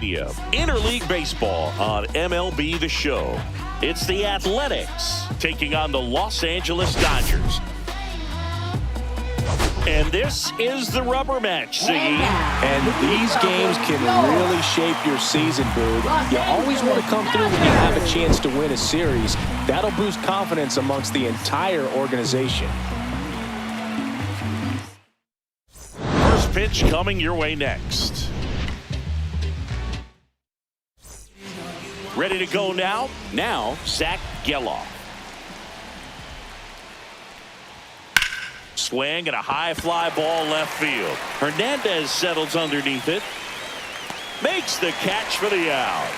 Interleague baseball on MLB The Show. It's the Athletics taking on the Los Angeles Dodgers. And this is the rubber match, Siggy. And these games can really shape your season, Boog. You always want to come through when you have a chance to win a series. That'll boost confidence amongst the entire organization. First pitch coming your way next. Ready to go now? Now, Zach Geloff. Swing and a high fly ball left field. Hernandez settles underneath it. Makes the catch for the out.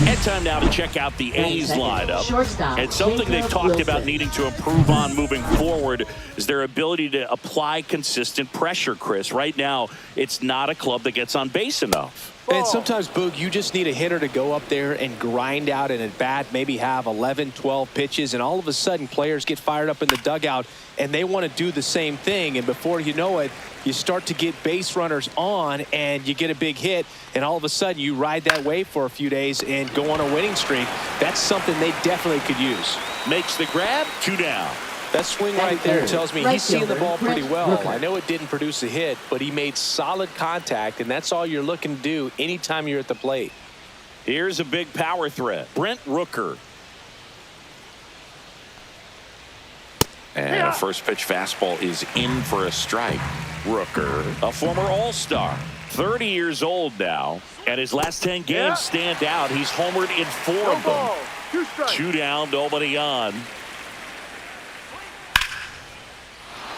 And time now to check out the A's lineup. And something they've talked about needing to improve on moving forward is their ability to apply consistent pressure, Chris. Right now, it's not a club that gets on base enough. And sometimes, Boog, you just need a hitter to go up there and grind out an at-bat, maybe have 11, 12 pitches, and all of a sudden players get fired up in the dugout, and they want to do the same thing. And before you know it, you start to get base runners on, and you get a big hit, and all of a sudden you ride that wave for a few days and go on a winning streak. That's something they definitely could use. Makes the grab, 2 down. That swing right there tells me he's seeing the ball pretty well. I know it didn't produce a hit, but he made solid contact, and that's all you're looking to do anytime you're at the plate. Here's a big power threat. Brent Rooker. And a first pitch fastball is in for a strike. Rooker, a former All-Star, 30 years old now, and his last 10 games stand out. He's homered in 4 of them. 2 down, nobody on.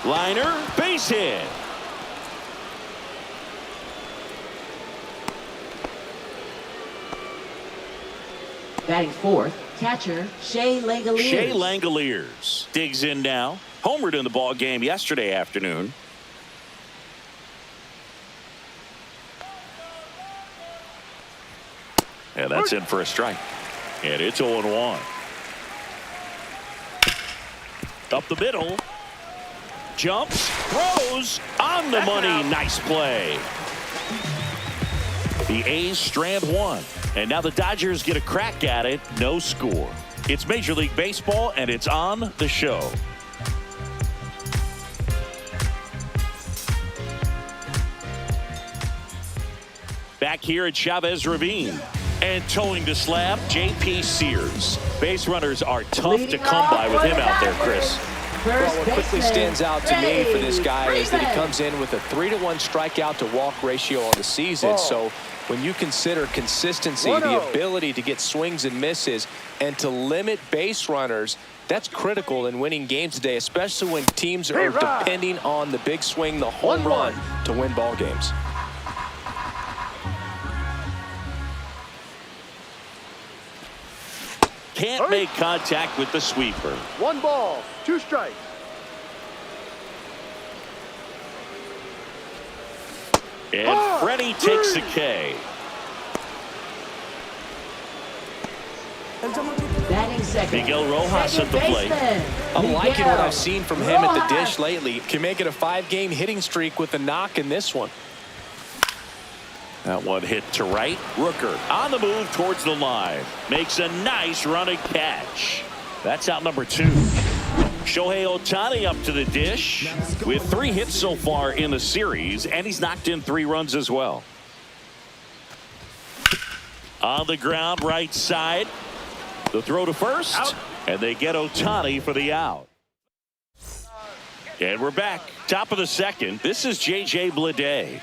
Liner, base hit. Batting fourth, catcher Shea Langoliers. Shea Langoliers digs in now. Homered in the ball game yesterday afternoon. And that's in for a strike. And it's 0-1. Up the middle. Jumps, throws, on the money. Nice play. The A's strand 1. And now the Dodgers get a crack at it. No score. It's Major League Baseball, and it's on the show. Back here at Chavez Ravine. And towing the slab, J.P. Sears. Base runners are tough to come by with him out there, Chris. Well, what quickly stands out to me for this guy is that he comes in with a 3-to-1 strikeout to walk ratio on the season. So when you consider consistency, the ability to get swings and misses, and to limit base runners, that's critical in winning games today, especially when teams are depending on the big swing, the home run, to win ball games. Can't make contact with the sweeper. 1 ball, 2 strikes. And Freddie takes the K. Miguel Rojas at the plate. I'm liking what I've seen from him at the dish lately. Can make it a 5-game hitting streak with a knock in this one. That one hit to right. Rooker on the move towards the line. Makes a nice running catch. That's out number 2. Shohei Ohtani up to the dish with 3 hits so far in the series, and he's knocked in 3 runs as well. On the ground, right side. The throw to first, out. And they get Ohtani for the out. And we're back. Top of the second. This is J.J. Bleday.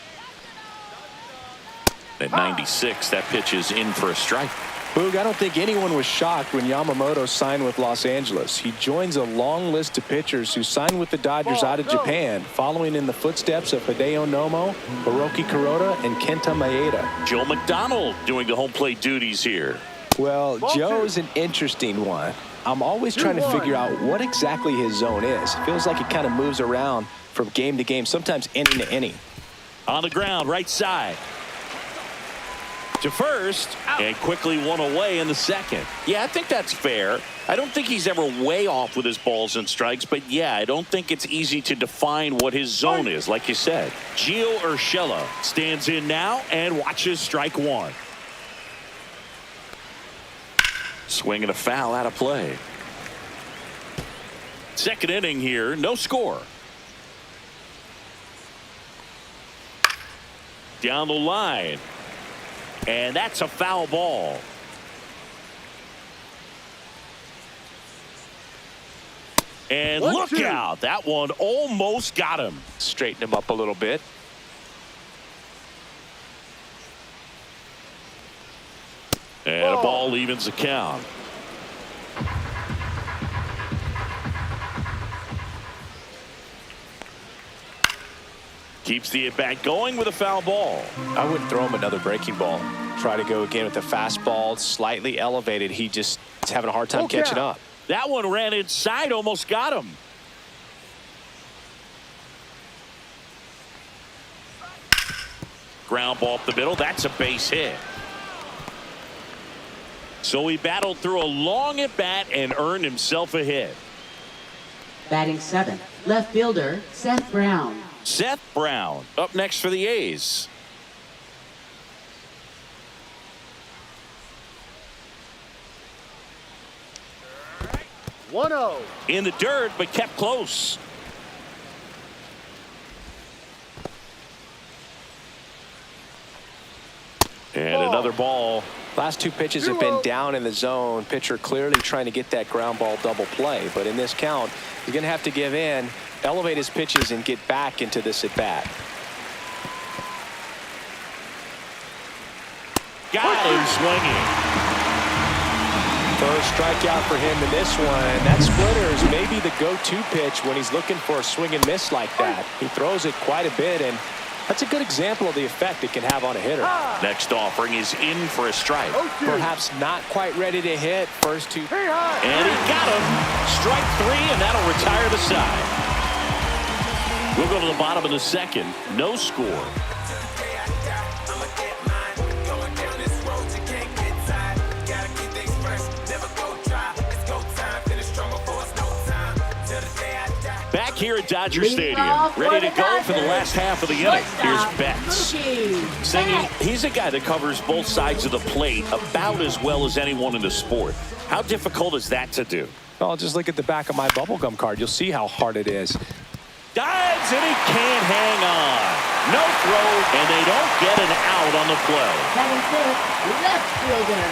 At 96, that pitch is in for a strike. Boog, I don't think anyone was shocked when Yamamoto signed with Los Angeles. He joins a long list of pitchers who signed with the Dodgers out of Japan, following in the footsteps of Hideo Nomo, Hiroki Kuroda, and Kenta Maeda. Joe McDonald doing the home plate duties here. Well, Joe's an interesting one. I'm always trying to figure out what exactly his zone is. It feels like he kind of moves around from game to game, sometimes inning to inning. On the ground, right side. to first and quickly one away in the second. Yeah, I think that's fair. I don't think he's ever way off with his balls and strikes, but yeah, I don't think it's easy to define what his zone is, like you said. Gio Urshela stands in now and watches strike one. Swing and a foul out of play. Second inning here, no score. Down the line. And that's a foul ball. And look out. That one almost got him. Straighten him up a little bit. And a ball evens the count. Keeps the at-bat going with a foul ball. I wouldn't throw him another breaking ball. Try to go again with the fastball, slightly elevated. He just is having a hard time catching up. That one ran inside, almost got him. Ground ball up the middle. That's a base hit. So he battled through a long at-bat and earned himself a hit. Batting seventh, left fielder Seth Brown. Seth Brown up next for the A's. In the dirt, but kept close. And another ball. Last two pitches have been down in the zone. Pitcher clearly trying to get that ground ball double play. But in this count, he's going to have to give in, elevate his pitches, and get back into this at bat. Got him swinging. First strikeout for him in this one. That splitter is maybe the go-to pitch when he's looking for a swing and miss like that. He throws it quite a bit, and that's a good example of the effect it can have on a hitter. Next offering is in for a strike. Perhaps not quite ready to hit. First two. And he got him. Strike three, and that'll retire the side. We'll go to the bottom of the second. No score. Back here at Dodger Stadium, ready to go for the last half of the inning. Here's Betts. Singing, he's a guy that covers both sides of the plate about as well as anyone in the sport. How difficult is that to do? Well, just look at the back of my bubblegum card. You'll see how hard it is. Dives, and he can't hang on. No throw, and they don't get an out on the play. Batting fifth, left fielder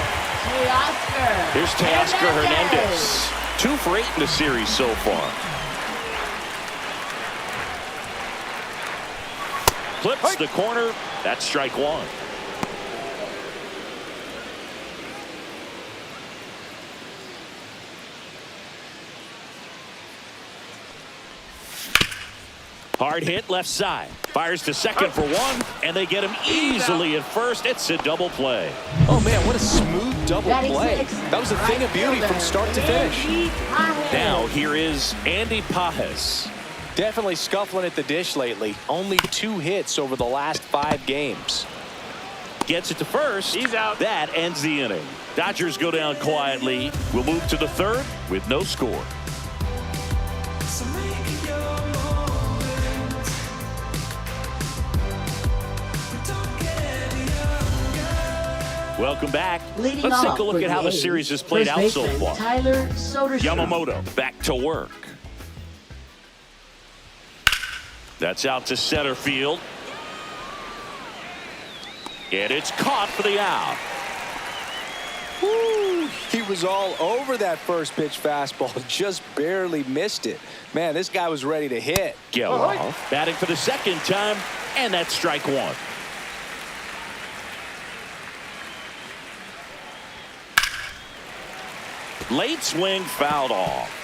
Teoscar. Here's Teoscar Hernandez. 2 for 8 in the series so far. Clips the corner. That's strike one. Hard hit left side. Fires to second for one, and they get him easily at first. It's a double play. Oh, man, what a smooth double play. That was a thing of beauty from start to finish. Now here is Andy Pajes. Definitely scuffling at the dish lately. Only 2 hits over the last 5 games. Gets it to first. He's out. That ends the inning. Dodgers go down quietly. We'll move to the third with no score. Welcome back. Let's take a look at how the series has played out so far. Yamamoto back to work. That's out to center field. And it's caught for the out. Woo, he was all over that first pitch fastball. Just barely missed it. Man, this guy was ready to hit. Geloff batting for the second time, and that's strike one. Late swing fouled off.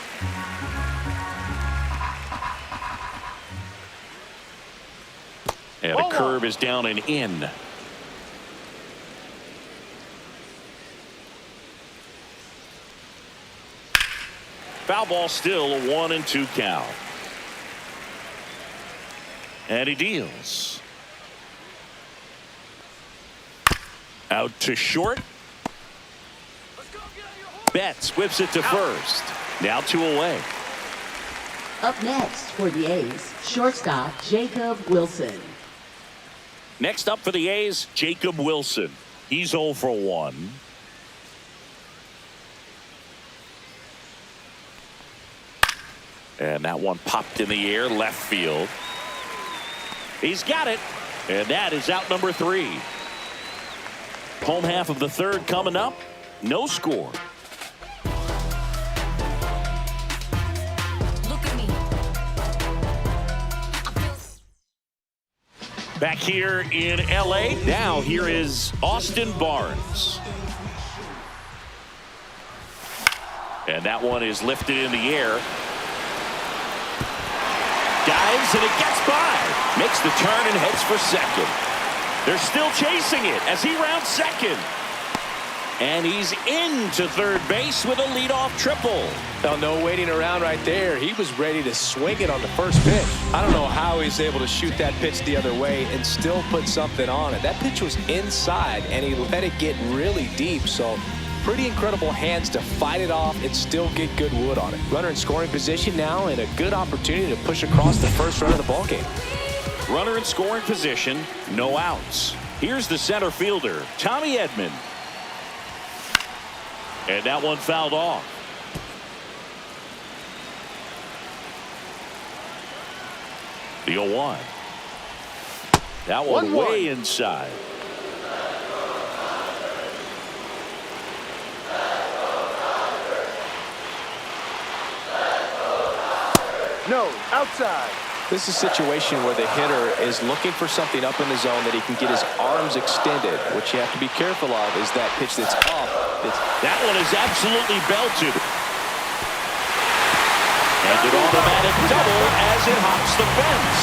And a curve is down and in. Foul ball, still a 1-2 count. And he deals. Out to short. Betts whips it to first. Now 2 away. Up next for the A's, shortstop Jacob Wilson. Next up for the A's, Jacob Wilson. He's 0 for 1. And that one popped in the air, left field. He's got it. And that is out number 3. Home half of the third coming up. No score. Back here in L.A. Now here is Austin Barnes. And that one is lifted in the air. Dives and it gets by. Makes the turn and heads for second. They're still chasing it as he rounds second. And he's into third base with a leadoff triple. Now, no waiting around right there. He was ready to swing it on the first pitch. I don't know how he's able to shoot that pitch the other way and still put something on it. That pitch was inside, and he let it get really deep. So, pretty incredible hands to fight it off and still get good wood on it. Runner in scoring position now, and a good opportunity to push across the first run of the ballgame. Runner in scoring position, no outs. Here's the center fielder, Tommy Edman. And that one fouled off. The 0-1. That one way inside. No, outside. This is a situation where the hitter is looking for something up in the zone that he can get his arms extended. What you have to be careful of is that pitch that's up. That one is absolutely belted. And an automatic double as it hops the fence.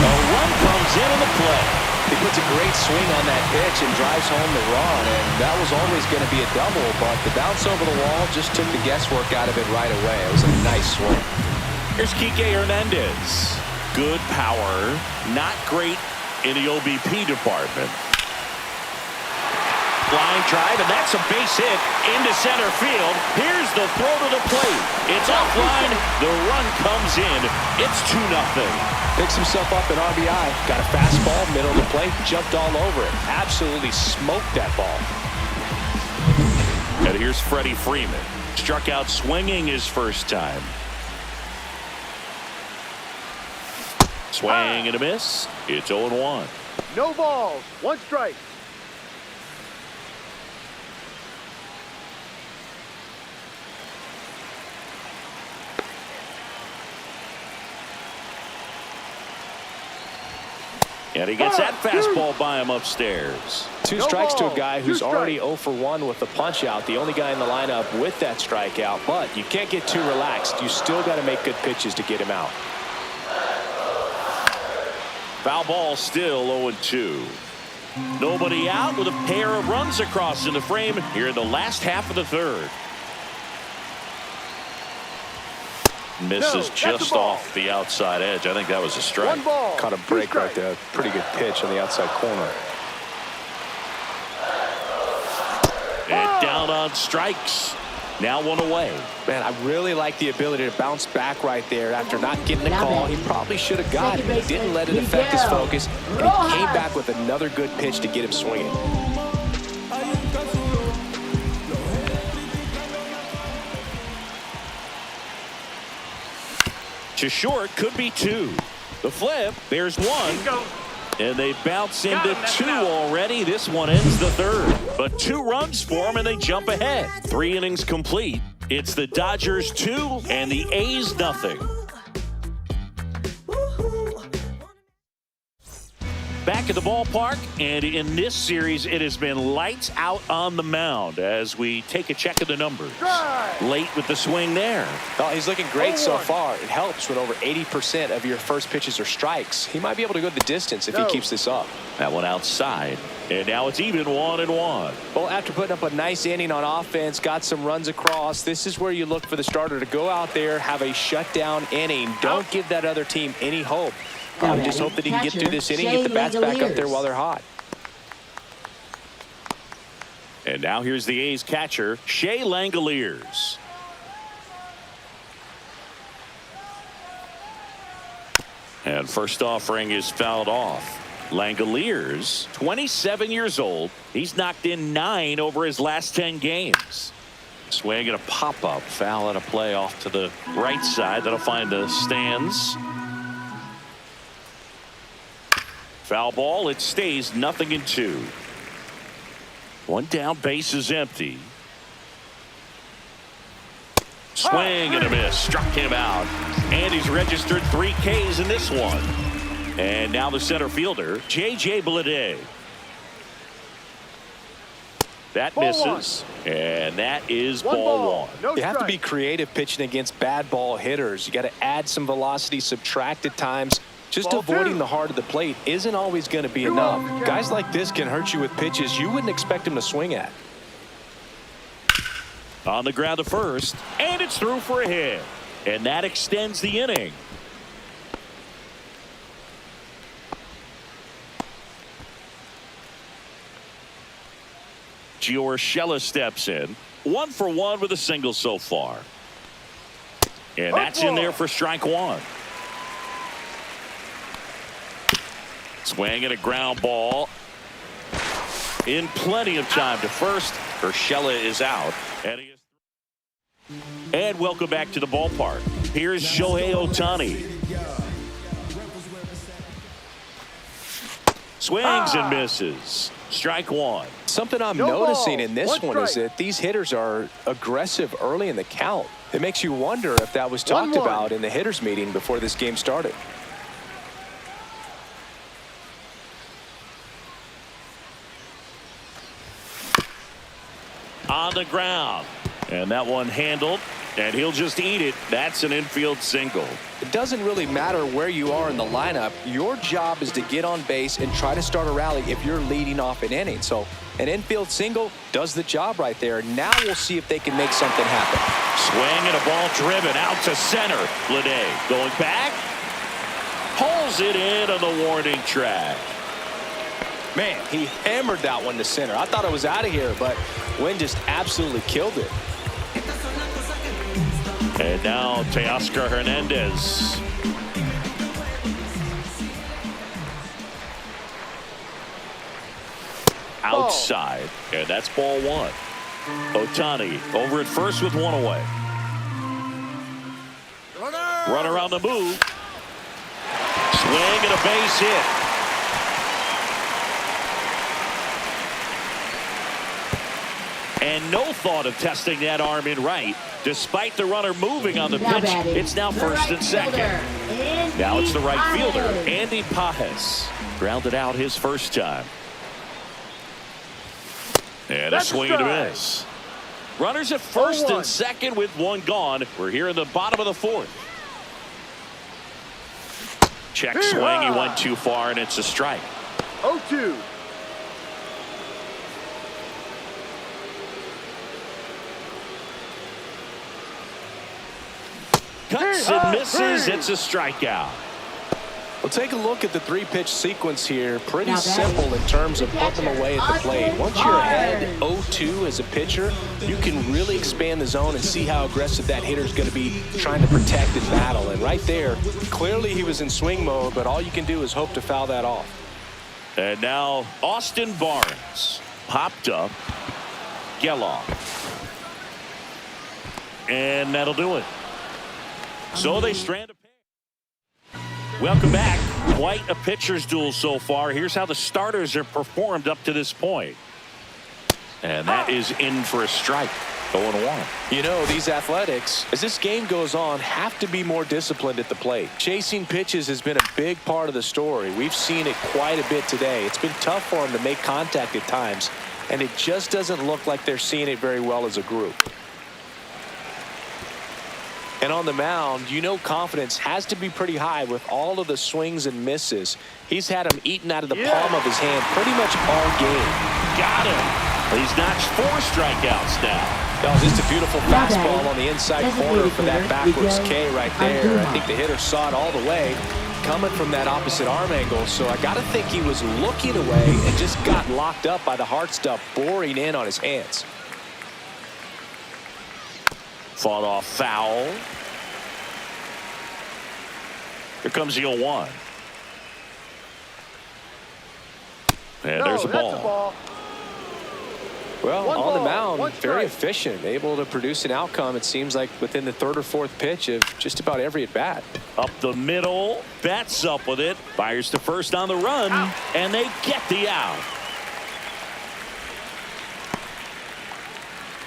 A run comes in the play. He puts a great swing on that pitch and drives home the run, and that was always going to be a double, but the bounce over the wall just took the guesswork out of it right away. It was a nice swing. Here's Kike Hernandez. Good power, not great in the OBP department. Line drive, and that's a base hit into center field. Here's the throw to the plate. It's offline. The run comes in. It's 2-0. Picks himself up an RBI. Got a fastball, middle of the plate, jumped all over it. Absolutely smoked that ball. And here's Freddie Freeman. Struck out swinging his first time. Swing and a miss. It's 0-1. No balls. 1 strike. And he gets that fastball by him upstairs. 2 strikes to a guy who's already 0 for 1 with the punch out. The only guy in the lineup with that strikeout. But you can't get too relaxed. You still got to make good pitches to get him out. Foul ball still 0-2. Nobody out with a pair of runs across in the frame here in the last half of the third. Misses just off the outside edge. I think that was a strike. 1 ball. Caught a break right there. Pretty good pitch on the outside corner. And down on strikes. Now 1 away. Man, I really like the ability to bounce back right there after not getting the call. He probably should have got it. He didn't let it affect his focus, and he came back with another good pitch to get him swinging. To short, could be 2. The flip, there's 1. And they bounce into 2 already. This one ends the third. But 2 runs for them, and they jump ahead. 3 innings complete. It's the Dodgers 2 and the A's 0. Back at the ballpark, and in this series, it has been lights out on the mound as we take a check of the numbers. Late with the swing there. Oh, he's looking great so far. It helps when over 80% of your first pitches are strikes. He might be able to go the distance if he keeps this up. That one outside, and now it's even 1-1. Well, after putting up a nice inning on offense, got some runs across, this is where you look for the starter to go out there, have a shutdown inning. Don't give that other team any hope. Just hope that he can get through this inning, get the bats back up there while they're hot. And now here's the A's catcher, Shea Langoliers. And first offering is fouled off. Langoliers, 27 years old. He's knocked in 9 over his last 10 games. Swing and a pop-up. Foul and a play off to the right side. That'll find the stands. Foul ball. It stays 0-2. One down, base is empty. Swing and a miss. Struck him out. And he's registered 3 Ks in this one. And now the center fielder, J.J. Bleday. That misses. And that is ball 1. No You have to strike. be creative pitching against bad ball hitters. You got to add some velocity, subtract at times. Just Ball avoiding 2. the heart of the plate isn't always going to be You're enough. welcome. Guys like this can hurt you with pitches you wouldn't expect him to swing at. On the ground to first, and it's through for a hit. And that extends the inning. Urshela steps in. 1 for 1 with a single so far. And that's in there for strike 1. Swing and a ground ball. In plenty of time to first. Urshela is out. And welcome back to the ballpark. Here's Shohei Ohtani. Swings and misses. Strike 1. Something I'm No noticing ball. in this One one is strike. that these hitters are aggressive early in the count. It makes you wonder if that was talked 1-1. about in the hitters meeting before this game started. On the ground. And that one handled. And he'll just eat it. That's an infield single. It doesn't really matter where you are in the lineup. Your job is to get on base and try to start a rally if you're leading off an inning. So an infield single does the job right there. Now we'll see if they can make something happen. Swing and a ball driven out to center. Bleday going back. Pulls it in on the warning track. Man, he hammered that one to center. I thought it was out of here, but Wynn just absolutely killed it. And now Teoscar Hernandez. Outside. And that's ball 1. Ohtani over at first with 1 away. Runner on the move. Swing and a base hit. And no thought of testing that arm in right. Despite the runner moving on the Now pitch, batting, it's now the first right and second. fielder, Andy Now it's the right fielder, Pajes. Andy Pajes. Grounded out his first time. And That's a swing and a strike. miss. Runners at first 0-1. and second with 1 gone. We're here in the bottom of the 4th. Check swing. He went too far, and it's a strike. 0-2. Cuts and misses. It's a strikeout. Well, take a look at the 3-pitch sequence here. Pretty Now batting, simple in terms of the putting them away at the catcher, plate. Once Austin you're ahead Barnes. 0-2 as a pitcher, you can really expand the zone and see how aggressive that hitter's going to be trying to protect and battle. And right there, clearly he was in swing mode, but all you can do is hope to foul that off. And now Austin Barnes popped up. Geloff. And that'll do it. So they strand a pair. Welcome back. Quite a pitcher's duel so far. Here's how the starters have performed up to this point. And that is in for a strike. 0-1. You know, these athletics, as this game goes on, have to be more disciplined at the plate. Chasing pitches has been a big part of the story. We've seen it quite a bit today. It's been tough for them to make contact at times, and it just doesn't look like they're seeing it very well as a group. And on the mound, you know confidence has to be pretty high with all of the swings and misses. He's had them eaten out of the palm of his hand pretty much all game. Got him. He's notched 4 strikeouts now. Oh, just a beautiful fastball on the inside corner for that backwards K right there. I think the hitter saw it all the way coming from that opposite arm angle, so I got to think he was looking away and just got locked up by the hard stuff boring in on his hands. Fought off foul. Here comes the 0-1. And there's a ball. Well, One on the ball, mound, one very strike. efficient, able to produce an outcome, it seems like, within the third or fourth pitch of just about every at-bat. Up the middle, bats up with it, fires to first on the run, and they get the out.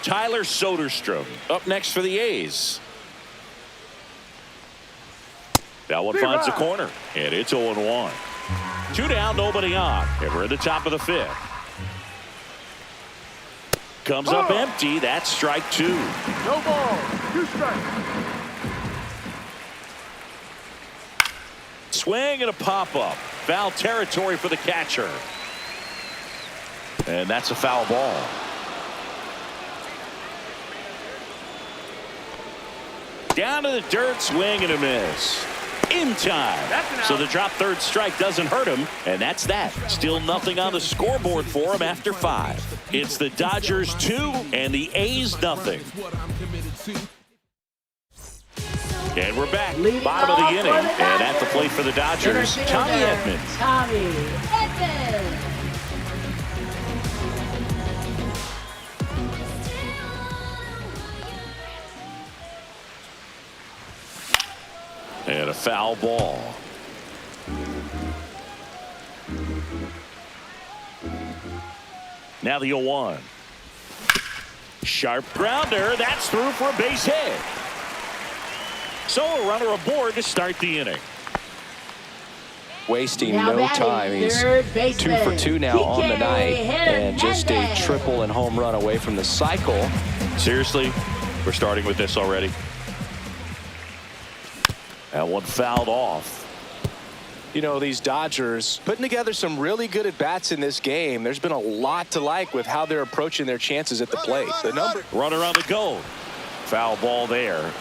Tyler Soderstrom up next for the A's. That one finds the corner, and it's 0-1. 2 down, nobody on, and we're at the top of the 5th. Comes up empty. That's strike 2. No ball. 2 strikes. Swing and a pop-up. Foul territory for the catcher. And that's a foul ball. Down to the dirt, swing and a miss. In time. So the drop third strike doesn't hurt him, and that's that. Still nothing on the scoreboard for him after 5. It's the Dodgers 2 and the A's nothing. And we're back. Bottom of the inning. And at the plate for the Dodgers, Tommy Edmonds. Tommy Edmonds. And a foul ball. Now the 0-1. Sharp grounder. That's through for a base hit. So a runner aboard to start the inning. Wasting Now no batting, time. He's third 2 baseman, for 2 now on the PK night, and just a Hernandez. triple and home run away from the cycle. Seriously, we're starting with this already. That one fouled off. You know, these Dodgers putting together some really good at-bats in this game. There's been a lot to like with how they're approaching their chances at the plate. The number. Runner on the go. Foul ball there.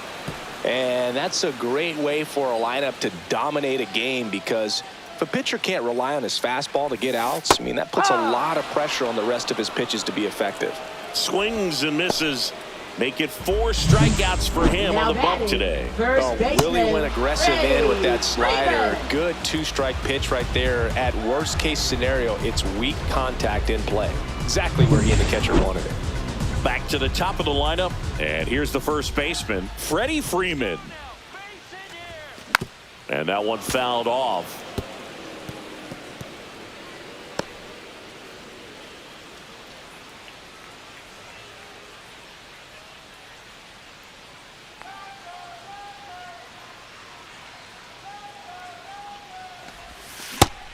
And that's a great way for a lineup to dominate a game, because if a pitcher can't rely on his fastball to get outs, I mean, that puts a lot of pressure on the rest of his pitches to be effective. Swings and misses. Make it 4 strikeouts for him Now on the bump batting, today. First Oh, baseman, really went aggressive in with that slider. Freeman. Good 2-strike pitch right there. At worst case scenario, it's weak contact in play. Exactly where he and the catcher wanted it. Back to the top of the lineup, and here's the first baseman, Freddie Freeman. And that one fouled off.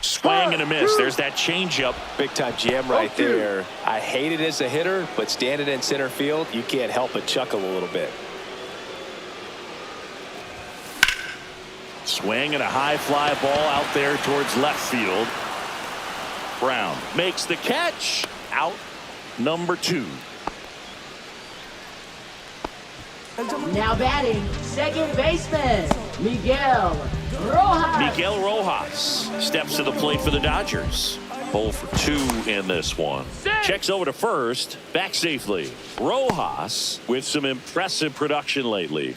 Swing and a miss. There's that changeup. Big time jam right there. I hate it as a hitter, but standing in center field, you can't help but chuckle a little bit. Swing and a high fly ball out there towards left field. Brown makes the catch. Out number 2. Now batting, second baseman, Miguel Rojas. Miguel Rojas steps to the plate for the Dodgers. 0 for 2 in this one. Checks over to first. Back safely. Rojas with some impressive production lately.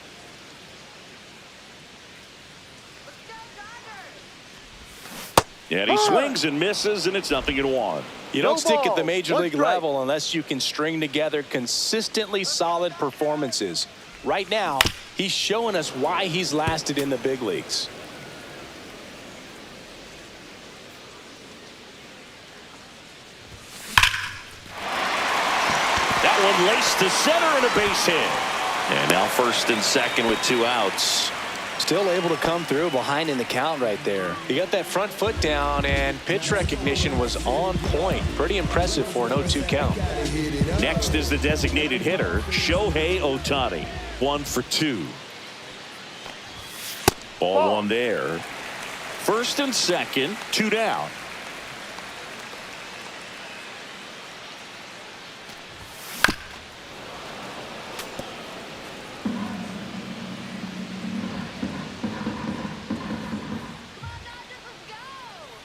And he swings and misses, and it's 0-1. You don't No stick at the ball, major 1 league strike. level unless you can string together consistently solid performances. Right now, he's showing us why he's lasted in the big leagues. That one laced to center and a base hit. And now first and second with 2 outs. Still able to come through behind in the count right there. He got that front foot down, and pitch recognition was on point. Pretty impressive for an 0-2 count. Next is the designated hitter, Shohei Ohtani. 1 for 2. Ball 1 there. First and second, 2 down.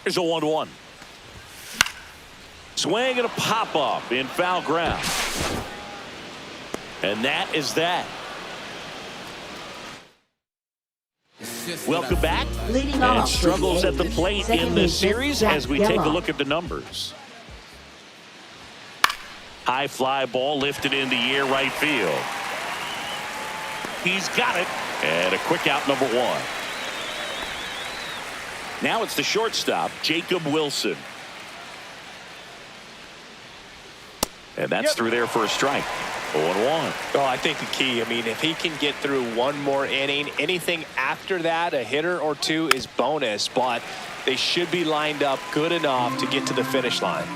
Here's a 1-1. Swing and a pop-up in foul ground. And that is that. Welcome back. Leading And off struggles for at the A's, plate second in this baseman series Zach as we take a Geloff. look at the numbers. High fly ball lifted in the air right field. He's got it. And a quick out, number 1. Now it's the shortstop, Jacob Wilson. And that's through there for a strike. 0-1. Oh, I think the key, I mean, if he can get through one more inning, anything after that, a hitter or two is bonus, but they should be lined up good enough to get to the finish line.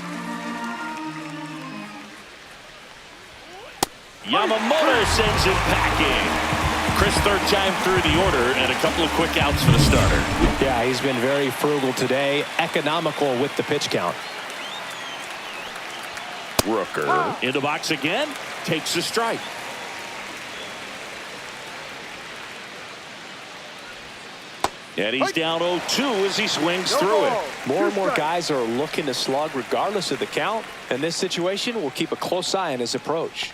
Yamamoto sends him packing. Chris, third time through the order, and a couple of quick outs for the starter. Yeah, he's been very frugal today, economical with the pitch count. Rooker in the box again, takes a strike. And he's down 0-2 as he swings through it. More and more guys are looking to slug regardless of the count. In this situation, we'll keep a close eye on his approach.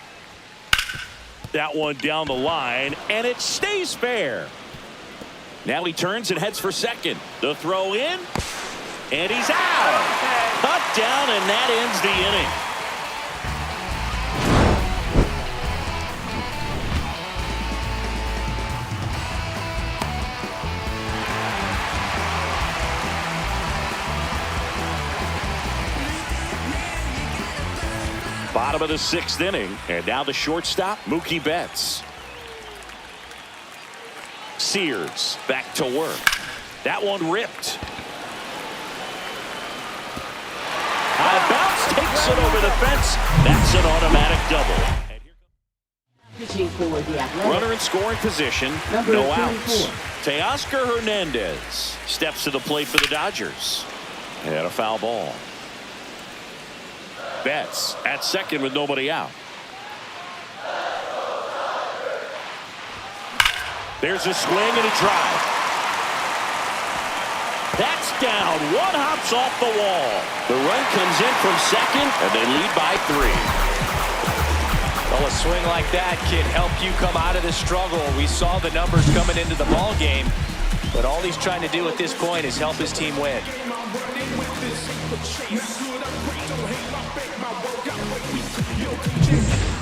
That one down the line, and it stays fair. Now he turns and heads for second. The throw in, and he's out. Cut down, and that ends the inning. Bottom of the 6th inning, and now the shortstop, Mookie Betts. Sears back to work. That one ripped. High bounce takes it over the fence. That's an automatic double. Pitching for the Athletics. Runner in scoring position, Number no 24. outs. Teoscar Hernandez steps to the plate for the Dodgers. And a foul ball. Betts at second with nobody out. There's a swing and a drive. That's down. One hops off the wall. The run comes in from second, and they lead by 3. Well, a swing like that can help you come out of the struggle. We saw the numbers coming into the ball game, but all he's trying to do at this point is help his team win.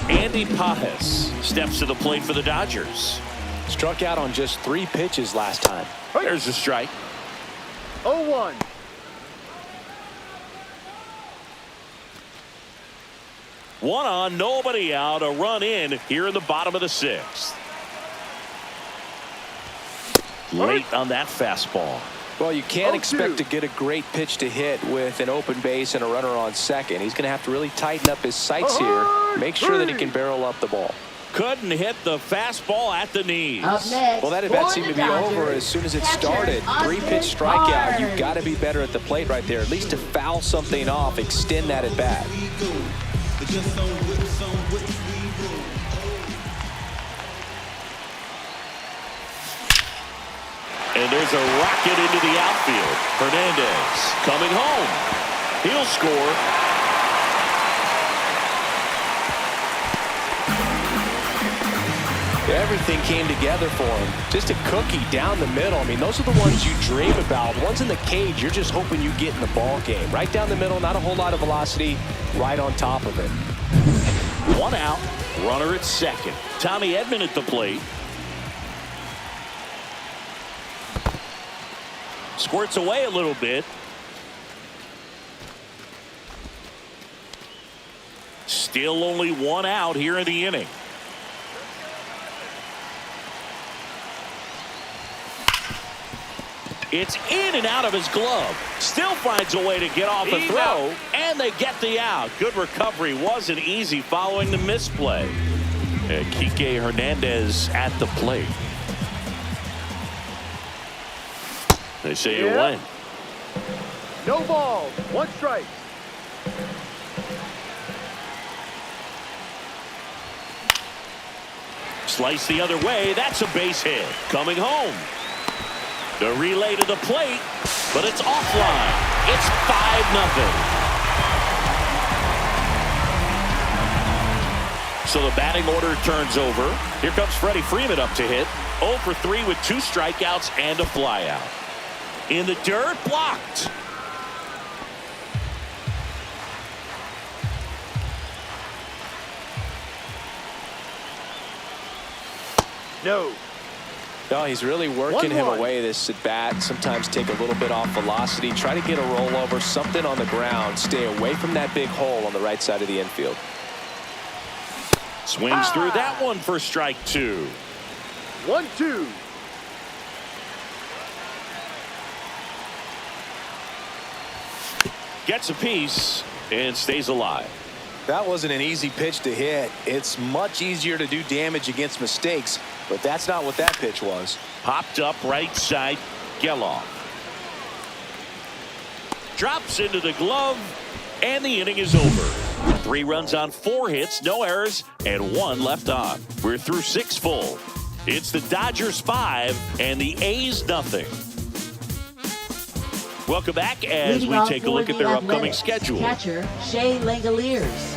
Andy Pajes steps to the plate for the Dodgers. Struck out on just 3 pitches last time. There's a strike. 0-1. One on, nobody out. A run in here in the bottom of the 6th. Late on that fastball. Well, you can't 0-2. expect to get a great pitch to hit with an open base and a runner on second. He's going to have to really tighten up his sights here. Make sure that he can barrel up the ball. Couldn't hit the fastball at the knees. Up next, Well, that at bat for seemed the to be over Dodgers, as soon as it catcher started. 3-pitch Austin strikeout. You've Barnes. got to be better at the plate right there, at least to foul something off, extend that at bat. And there's a rocket into the outfield. Hernandez coming home. He'll score. Everything came together for him. Just a cookie down the middle. I mean, those are the ones you dream about. The ones in the cage, you're just hoping you get in the ball game. Right down the middle, not a whole lot of velocity, right on top of it. One out, runner at second. Tommy Edman at the plate. Squirts away a little bit. Still only one out here in the inning. It's in and out of his glove. Still finds a way to get off a throw, and they get the out. Good recovery. Wasn't easy following the misplay. And Kike Hernandez at the plate. They say you win. No balls. 1 strike. Slice the other way. That's a base hit. Coming home. The relay to the plate. but it's offline. It's 5-0. So the batting order turns over. Here comes Freddie Freeman up to hit. 0 for 3 with 2 strikeouts and a flyout. In the dirt, blocked. No. No, he's really working him away this at bat. Sometimes take a little bit off velocity. Try to get a rollover, something on the ground. Stay away from that big hole on the right side of the infield. Swings through that one for strike 2. 1-2. Gets a piece and stays alive. That wasn't an easy pitch to hit. It's much easier to do damage against mistakes, but that's not what that pitch was. Popped up right side, Geloff. Drops into the glove, and the inning is over. 3 runs on 4 hits, no errors, and 1 left on. We're through 6 full. It's the Dodgers 5 and the A's 0. Welcome back as we take a look at their upcoming schedule. Catcher Shea Langoliers.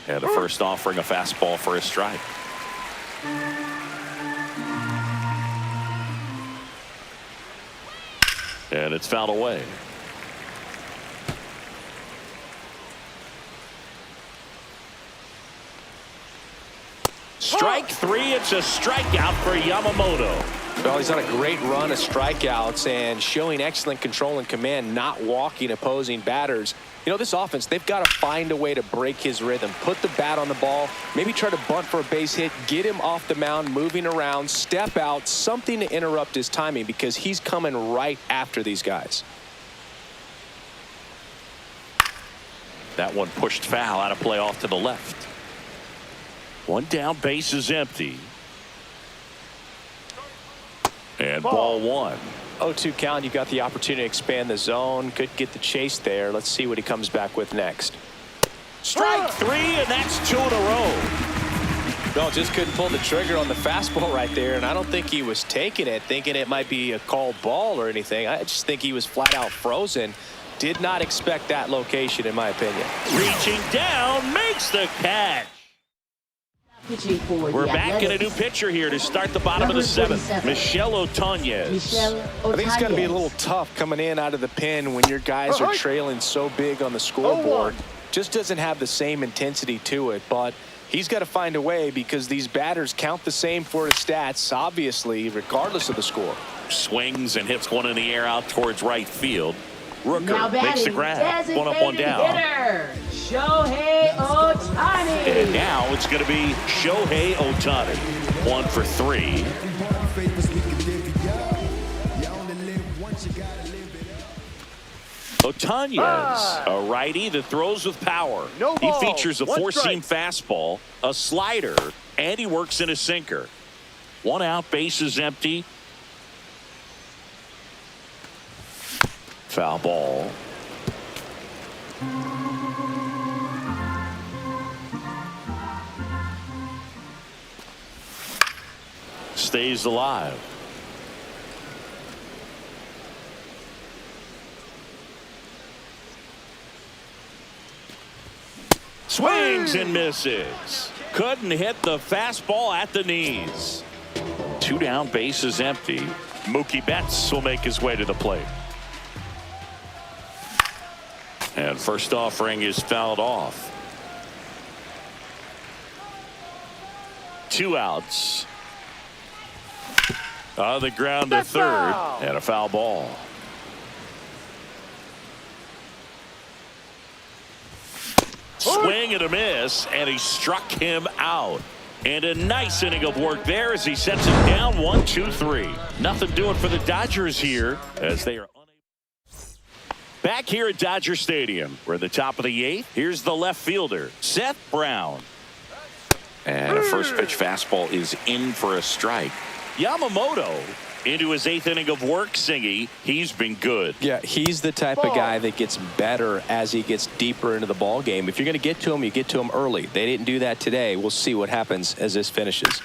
And the first offering, a fastball for a strike. And it's fouled away. Strike 3. It's a strikeout for Yamamoto. Well, he's on a great run of strikeouts and showing excellent control and command, not walking opposing batters. You know, this offense, they've got to find a way to break his rhythm, put the bat on the ball, maybe try to bunt for a base hit, get him off the mound, moving around, step out, something to interrupt his timing because he's coming right after these guys. That one pushed foul, out of play off to the left. 1 down, base is empty. And ball 1. 0-2 count. You got the opportunity to expand the zone. Could get the chase there. Let's see what he comes back with next. Strike 3, and that's 2 in a row. No, just couldn't pull the trigger on the fastball right there, and I don't think he was taking it, thinking it might be a called ball or anything. I just think he was flat out frozen. Did not expect that location, in my opinion. Reaching down, makes the catch. We're back in a new pitcher here to start the bottom of the 7th. Michel Otañez. I think it's going to be a little tough coming in out of the pen when your guys are trailing so big on the scoreboard. Just doesn't have the same intensity to it, but he's got to find a way because these batters count the same for his stats, obviously, regardless of the score. Swings and hits one in the air out towards right field. Rooker makes the grab. 1 up, 1 down. Hitter, Shohei Ohtani. And now it's going to be Shohei Ohtani. 1 for 3. Otañez, a righty that throws with power. He features a 4-seam fastball, a slider, and he works in a sinker. 1 out, base is empty. Foul ball. Stays alive. Swings and misses. Couldn't hit the fastball at the knees. 2 down, base is empty. Mookie Betts will make his way to the plate. And first offering is fouled off. 2 outs. On the ground to third. And a foul ball. Swing and a miss, and he struck him out. And a nice inning of work there as he sets it down 1-2-3. Nothing doing for the Dodgers here as they are back here at Dodger Stadium. We're at the top of the 8th. Here's the left fielder, Seth Brown. And a first pitch fastball is in for a strike. Yamamoto into his 8th inning of work, Singy. He's been good. Yeah, he's the type of guy that gets better as he gets deeper into the ball game. If you're going to get to him, you get to him early. They didn't do that today. We'll see what happens as this finishes.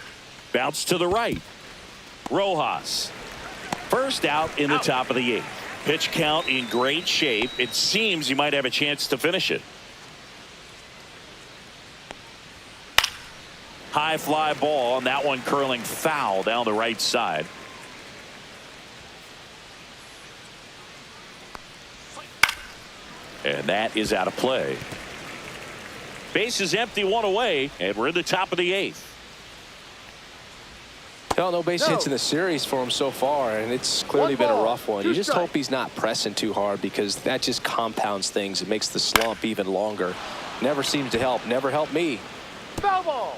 Bounce to the right. Rojas. First out in the top of the 8th. Pitch count in great shape. It seems he might have a chance to finish it. High fly ball, and that one curling foul down the right side. And that is out of play. Base is empty, one away, and we're in the top of the 8th. No base hits in the series for him so far, and it's clearly been a rough one. You just hope he's not pressing too hard, because that just compounds things. It makes the slump even longer. Never seems to help. Never helped me. Foul ball.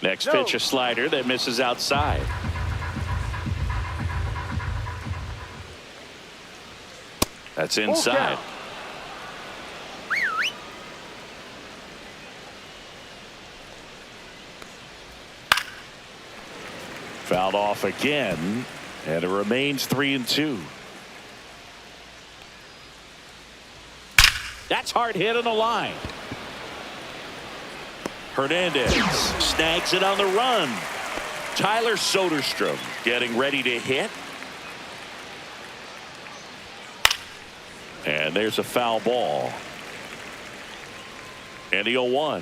Next pitch, a slider that misses outside. That's inside. Fouled off again, and it remains 3-2. That's hard hit on the line. Hernandez snags it on the run. Tyler Soderstrom getting ready to hit. And there's a foul ball. And the 0-1.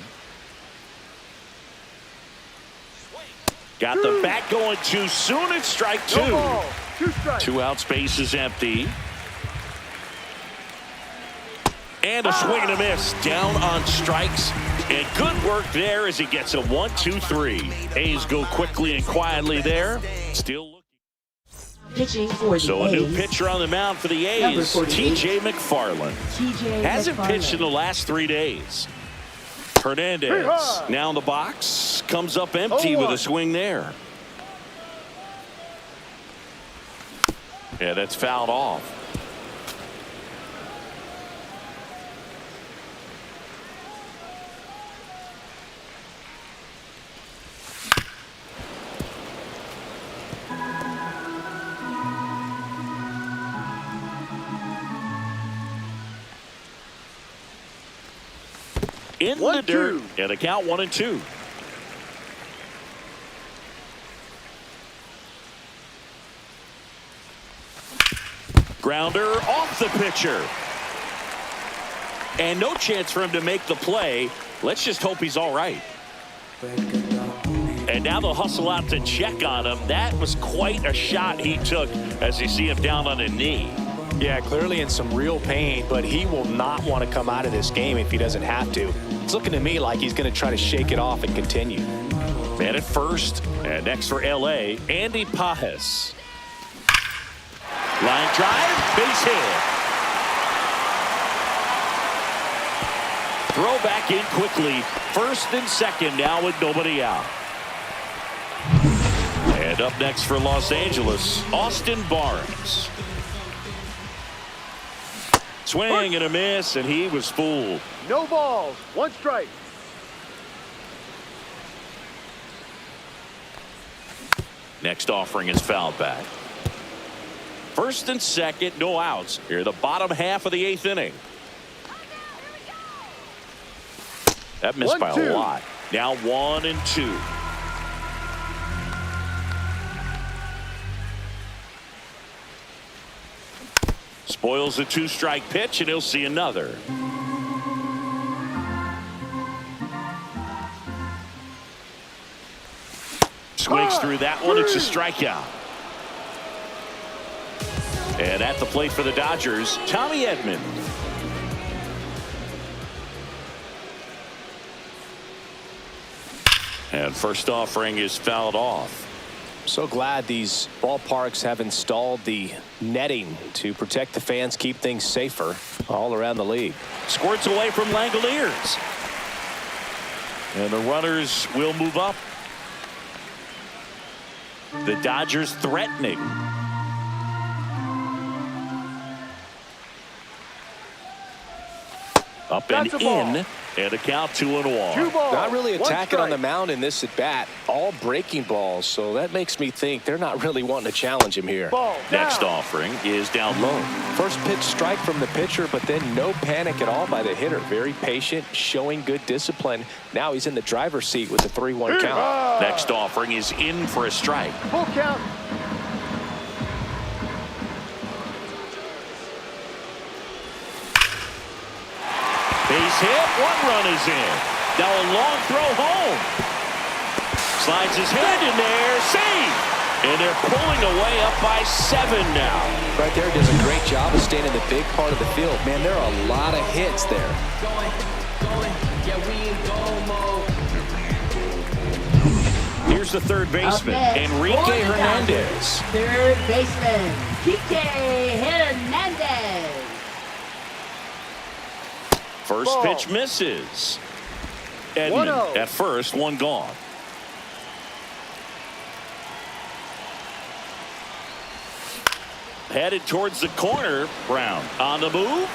Got the bat going too soon. It's strike 2. No ball. 2 strikes. 2 outs, base is empty. And a swing and a miss. Down on strikes. And good work there as he gets a 1-2-3. A's go quickly and quietly there. Still looking. Pitching for the So a new pitcher on the mound for the A's, T.J. McFarland. Hasn't pitched in the last 3 days. Hernandez now in the box, comes up empty with a swing there. Yeah, that's fouled off. In the dirt, and a count 1-2. Grounder off the pitcher. And no chance for him to make the play. Let's just hope he's all right. And now they'll hustle out to check on him. That was quite a shot he took as you see him down on a knee. Yeah, clearly in some real pain, but he will not want to come out of this game if he doesn't have to. It's looking to me like he's going to try to shake it off and continue. Man at first, and next for L.A., Andy Pajes. Line drive, base hit. Throw back in quickly. First and second now with nobody out. And up next for Los Angeles, Austin Barnes. Swing and a miss, and he was fooled. No balls. 1 strike. Next offering is fouled back. First and second, no outs. Here, the bottom half of the 8th inning. That missed by a lot. Now 1-2. Spoils the 2-strike pitch, and he'll see another. Swings through that one. It's a strikeout. And at the plate for the Dodgers, Tommy Edman. And first offering is fouled off. So glad these ballparks have installed the netting to protect the fans, keep things safer all around the league. Squirts away from Langoliers. And the runners will move up. The Dodgers threatening. Up and That's a ball. in, and a count 2-1. 2 balls. Not really One attacking on strike. the mound in this at bat. All breaking balls, so that makes me think they're not really wanting to challenge him here. Ball. Next Down. offering is down low. First pitch strike from the pitcher, but then no panic at all by the hitter. Very patient, showing good discipline. Now he's in the driver's seat with a 3-1 count. Next offering is in for a strike. Full count. Base hit, 1 run is in. Now a long throw home. Slides his hand in there, save. And they're pulling away up by 7 now. Right there, does a great job of staying in the big part of the field. Man, there are a lot of hits there. Here's the third baseman, Enrique Hernandez. Third baseman, Kike Hernandez. First Ball. pitch misses. Edmund 1-0. at first, 1 gone. Headed towards the corner. Brown on the move.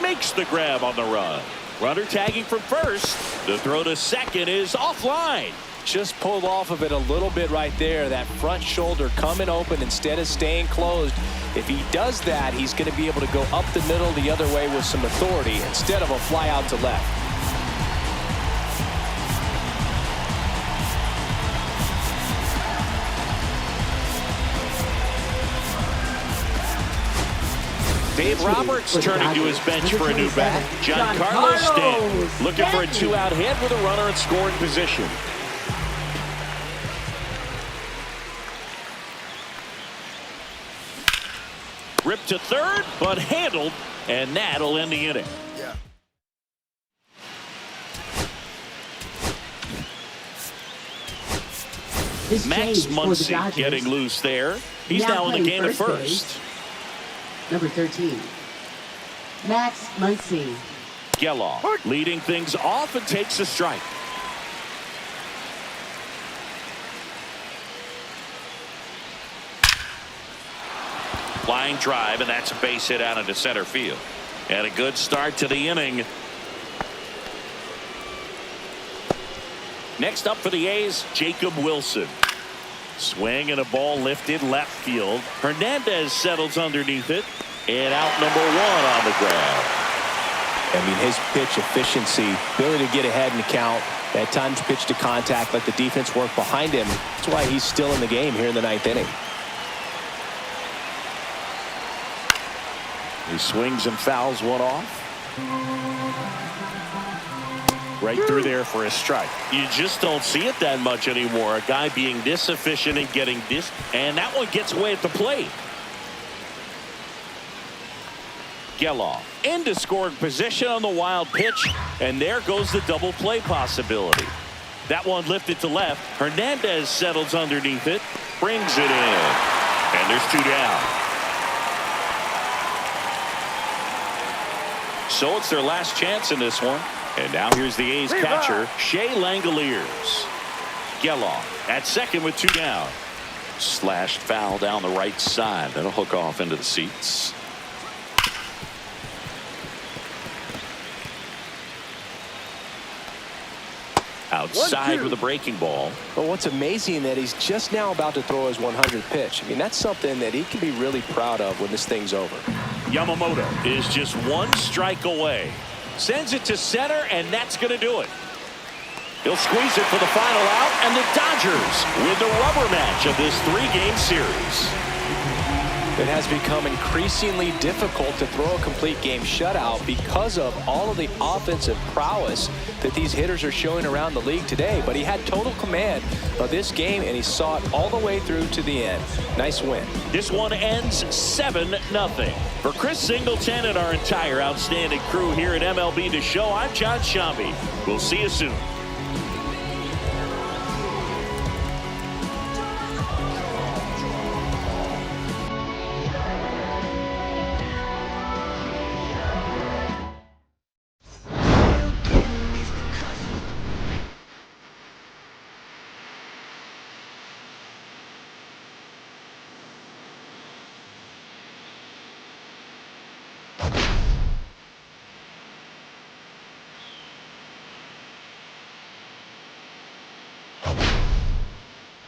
Makes the grab on the run. Runner tagging from first. The throw to second is offline. Just pulled off of it a little bit right there. That front shoulder coming open instead of staying closed. If he does that, he's going to be able to go up the middle the other way with some authority instead of a fly out to left. Dave Roberts turning to his bench for a new bat. Giancarlo Stanton looking for a 2-out hit with a runner in scoring position. Ripped to third, but handled, and that'll end the inning. This Max change for the Muncy Dodgers. getting loose there. He's now in the playing game at first. base, number 13, Max Muncy. Geloff leading things off and takes a strike. Flying drive, and that's a base hit out into center field. And a good start to the inning. Next up for the A's, Jacob Wilson. Swing and a ball lifted left field. Hernandez settles underneath it. And out number 1 on the grab. I mean, his pitch efficiency, ability to get ahead in the count, at times pitch to contact, let the defense work behind him. That's why he's still in the game here in the 9th inning. He swings and fouls one off. Right through there for a strike. You just don't see it that much anymore. A guy being this efficient and getting this. And that one gets away at the plate. Geloff into scoring position on the wild pitch. And there goes the double play possibility. That one lifted to left. Hernandez settles underneath it. Brings it in. And there's 2 down. So it's their last chance in this one. And now here's the A's catcher, Shea Langoliers. Geloff at second with 2 down. Slashed foul down the right side. That'll hook off into the seats. Outside with a breaking ball. But what's amazing that he's just now about to throw his 100th pitch. I mean, that's something that he can be really proud of when this thing's over. Yamamoto is just 1 strike away. Sends it to center, and that's going to do it. He'll squeeze it for the final out, and the Dodgers win the rubber match of this 3-game series. It has become increasingly difficult to throw a complete game shutout because of all of the offensive prowess that these hitters are showing around the league today. But he had total command of this game, and he saw it all the way through to the end. Nice win. This one ends 7-0. For Chris Singleton and our entire outstanding crew here at MLB The Show, I'm John Shambi. We'll see you soon.